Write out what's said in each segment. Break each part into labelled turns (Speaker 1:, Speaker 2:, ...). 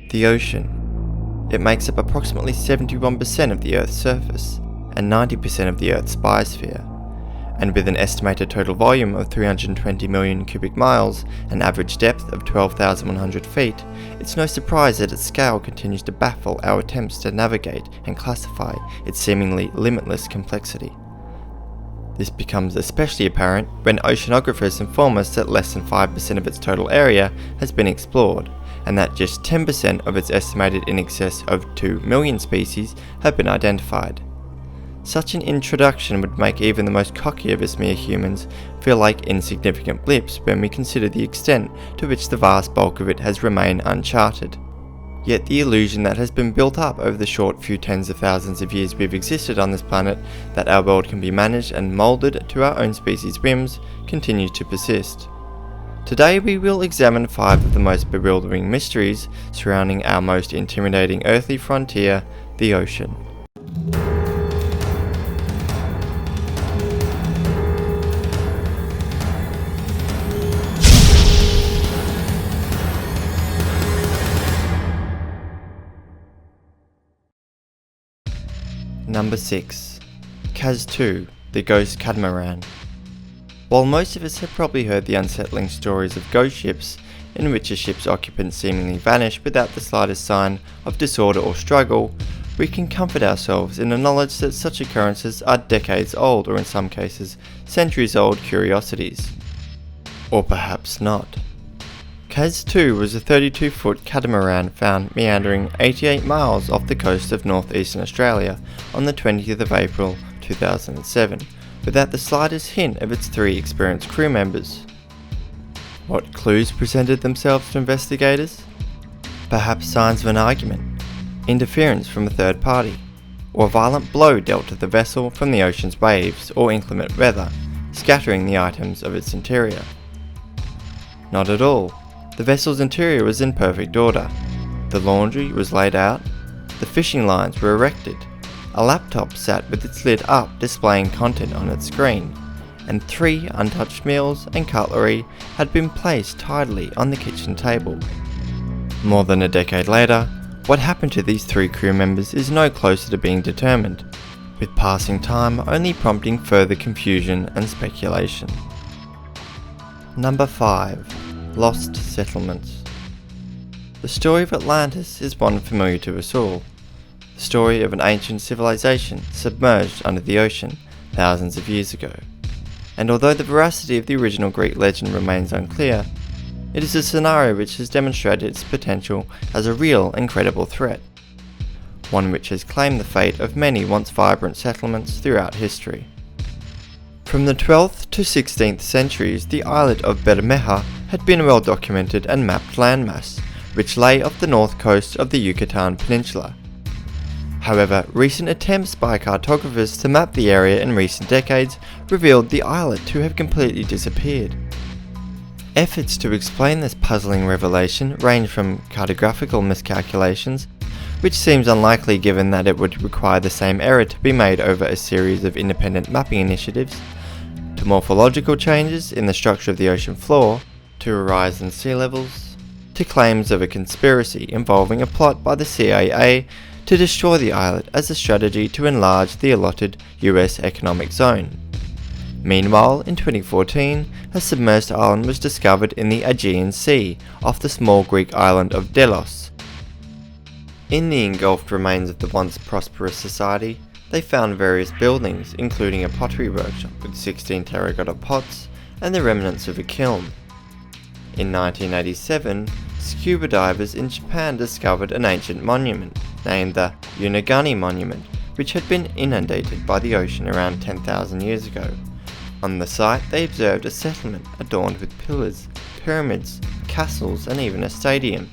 Speaker 1: The ocean. It makes up approximately 71% of the Earth's surface and 90% of the Earth's biosphere, and with an estimated total volume of 320 million cubic miles and average depth of 12,100 feet, it's no surprise that its scale continues to baffle our attempts to navigate and classify its seemingly limitless complexity. This becomes especially apparent when oceanographers inform us that less than 5% of its total area has been explored, and that just 10% of its estimated in excess of 2 million species have been identified. Such an introduction would make even the most cocky of us mere humans feel like insignificant blips when we consider the extent to which the vast bulk of it has remained uncharted. Yet the illusion that has been built up over the short few tens of thousands of years we've existed on this planet that our world can be managed and moulded to our own species' whims continues to persist. Today we will examine 5 of the most bewildering mysteries surrounding our most intimidating earthly frontier, the ocean. Number 6. CAS-2, the Ghost Catamaran. While most of us have probably heard the unsettling stories of ghost ships, in which a ship's occupants seemingly vanish without the slightest sign of disorder or struggle, we can comfort ourselves in the knowledge that such occurrences are decades old, or in some cases, centuries old curiosities. Or perhaps not. CAS-2 was a 32-foot catamaran found meandering 88 miles off the coast of northeastern Australia on the 20th of April 2007, without the slightest hint of its 3 experienced crew members. What clues presented themselves to investigators? Perhaps signs of an argument, interference from a third party, or a violent blow dealt to the vessel from the ocean's waves or inclement weather, scattering the items of its interior. Not at all. The vessel's interior was in perfect order. The laundry was laid out, the fishing lines were erected, a laptop sat with its lid up displaying content on its screen, and 3 untouched meals and cutlery had been placed tidily on the kitchen table. More than a decade later, what happened to these 3 crew members is no closer to being determined, with passing time only prompting further confusion and speculation. Number 5. Lost settlements. The story of Atlantis is one familiar to us all. The story of an ancient civilization submerged under the ocean thousands of years ago. And although the veracity of the original Greek legend remains unclear, it is a scenario which has demonstrated its potential as a real and credible threat. One which has claimed the fate of many once vibrant settlements throughout history. From the 12th to 16th centuries, the islet of Bermeja had been a well-documented and mapped landmass, which lay off the north coast of the Yucatan Peninsula. However, recent attempts by cartographers to map the area in recent decades revealed the islet to have completely disappeared. Efforts to explain this puzzling revelation range from cartographical miscalculations, which seems unlikely given that it would require the same error to be made over a series of independent mapping initiatives, to morphological changes in the structure of the ocean floor, to a rise in sea levels, to claims of a conspiracy involving a plot by the CIA to destroy the islet as a strategy to enlarge the allotted US economic zone. Meanwhile, in 2014, a submerged island was discovered in the Aegean Sea off the small Greek island of Daedalus. In the engulfed remains of the once prosperous society, they found various buildings, including a pottery workshop with 16 terracotta pots and the remnants of a kiln. In 1987, scuba divers in Japan discovered an ancient monument, named the Unagani Monument, which had been inundated by the ocean around 10,000 years ago. On the site, they observed a settlement adorned with pillars, pyramids, castles, and even a stadium.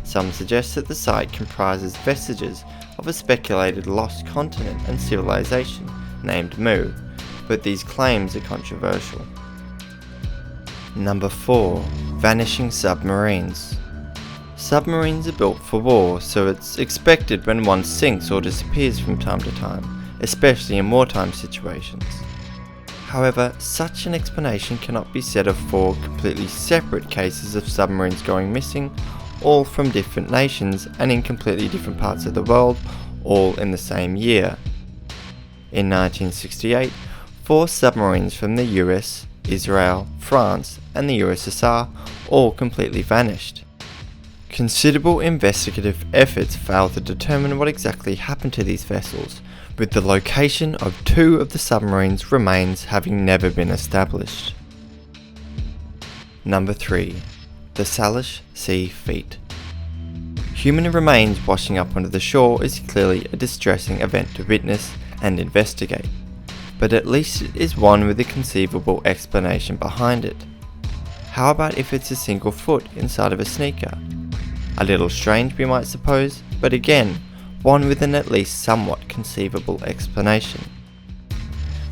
Speaker 1: Some suggest that the site comprises vestiges of a speculated lost continent and civilization named Mu, but these claims are controversial. Number 4. Vanishing Submarines. Submarines are built for war, so it's expected when one sinks or disappears from time to time, especially in wartime situations. However, such an explanation cannot be said of 4 completely separate cases of submarines going missing all from different nations and in completely different parts of the world, all in the same year. In 1968, 4 submarines from the US, Israel, France, and the USSR all completely vanished. Considerable investigative efforts failed to determine what exactly happened to these vessels, with the location of 2 of the submarines' remains having never been established. Number 3. The Salish Sea Feet. Human remains washing up onto the shore is clearly a distressing event to witness and investigate, but at least it is one with a conceivable explanation behind it. How about if it's a single foot inside of a sneaker? A little strange, we might suppose, but again, one with an at least somewhat conceivable explanation.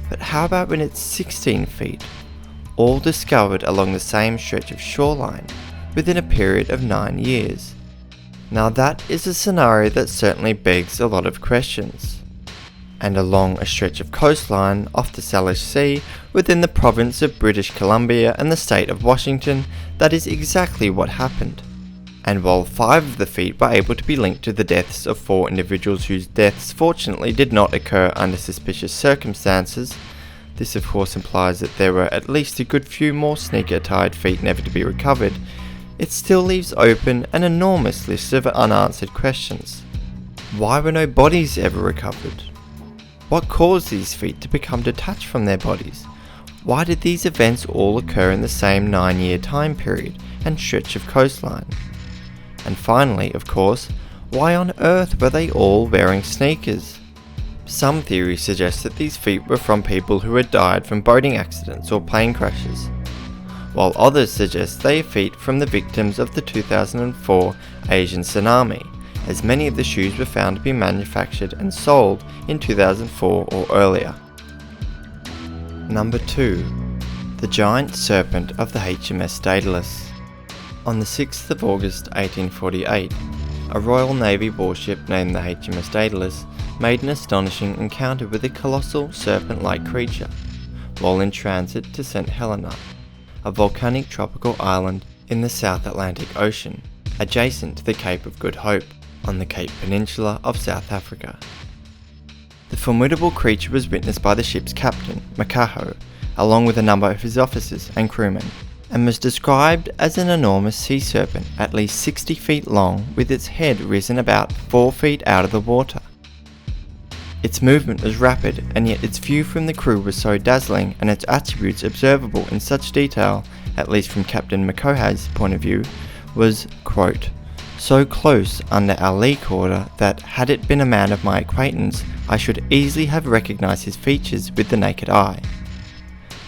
Speaker 1: But how about when it's 16 feet, all discovered along the same stretch of shoreline within a period of 9 years? Now that is a scenario that certainly begs a lot of questions. And along a stretch of coastline off the Salish Sea within the province of British Columbia and the state of Washington, that is exactly what happened. And while 5 of the feet were able to be linked to the deaths of 4 individuals whose deaths fortunately did not occur under suspicious circumstances, this of course implies that there were at least a good few more sneaker-tied feet never to be recovered, it still leaves open an enormous list of unanswered questions. Why were no bodies ever recovered? What caused these feet to become detached from their bodies? Why did these events all occur in the same 9-year time period and stretch of coastline? And finally, of course, why on earth were they all wearing sneakers? Some theories suggest that these feet were from people who had died from boating accidents or plane crashes, while others suggest they are feet from the victims of the 2004 Asian tsunami, as many of the shoes were found to be manufactured and sold in 2004 or earlier. Number 2. The giant serpent of the HMS Daedalus. On the 6th of August 1848, a Royal Navy warship named the HMS Daedalus made an astonishing encounter with a colossal serpent-like creature while in transit to St. Helena, a volcanic tropical island in the South Atlantic Ocean, adjacent to the Cape of Good Hope on the Cape Peninsula of South Africa. The formidable creature was witnessed by the ship's captain, Makaho, along with a number of his officers and crewmen, and was described as an enormous sea serpent at least 60 feet long with its head risen about 4 feet out of the water. Its movement was rapid, and yet its view from the crew was so dazzling and its attributes observable in such detail, at least from Captain Makoha's point of view, was, quote, so close under our lee quarter that had it been a man of my acquaintance, I should easily have recognised his features with the naked eye.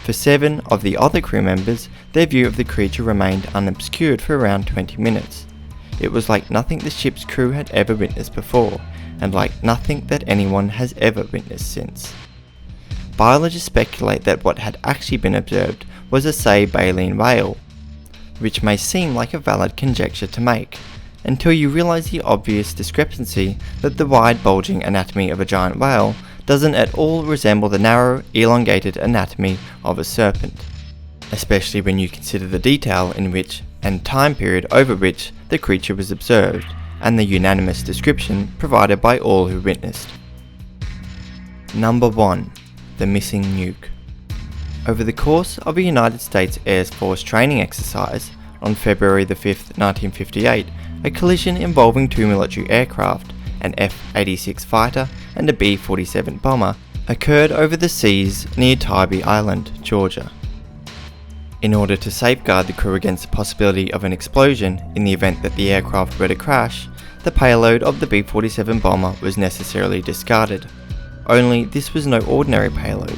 Speaker 1: For 7 of the other crew members, their view of the creature remained unobscured for around 20 minutes. It was like nothing the ship's crew had ever witnessed before, and like nothing that anyone has ever witnessed since. Biologists speculate that what had actually been observed was a say baleen whale, which may seem like a valid conjecture to make, until you realise the obvious discrepancy that the wide bulging anatomy of a giant whale doesn't at all resemble the narrow, elongated anatomy of a serpent, especially when you consider the detail in which and time period over which the creature was observed, and the unanimous description provided by all who witnessed. Number 1. The Missing Nuke. Over the course of a United States Air Force training exercise on February the 5th, 1958, a collision involving 2 military aircraft, an F-86 fighter and a B-47 bomber, occurred over the seas near Tybee Island, Georgia. In order to safeguard the crew against the possibility of an explosion in the event that the aircraft were to crash, the payload of the B-47 bomber was necessarily discarded. Only this was no ordinary payload.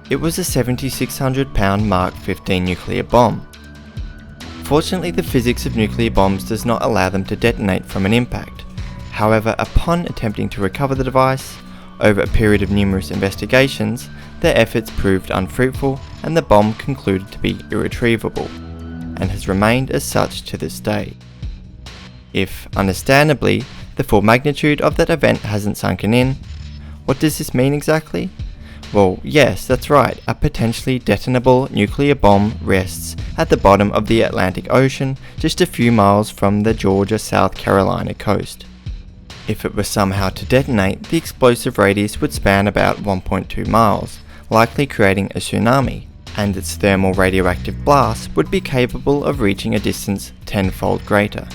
Speaker 1: It was a 7,600-pound Mark 15 nuclear bomb. Fortunately, the physics of nuclear bombs does not allow them to detonate from an impact. However, upon attempting to recover the device, over a period of numerous investigations, their efforts proved unfruitful and the bomb concluded to be irretrievable, and has remained as such to this day. If, understandably, the full magnitude of that event hasn't sunken in, what does this mean exactly? Well, yes, that's right, a potentially detonable nuclear bomb rests at the bottom of the Atlantic Ocean, just a few miles from the Georgia-South Carolina coast. If it were somehow to detonate, the explosive radius would span about 1.2 miles, likely creating a tsunami, and its thermal radioactive blast would be capable of reaching a distance tenfold greater.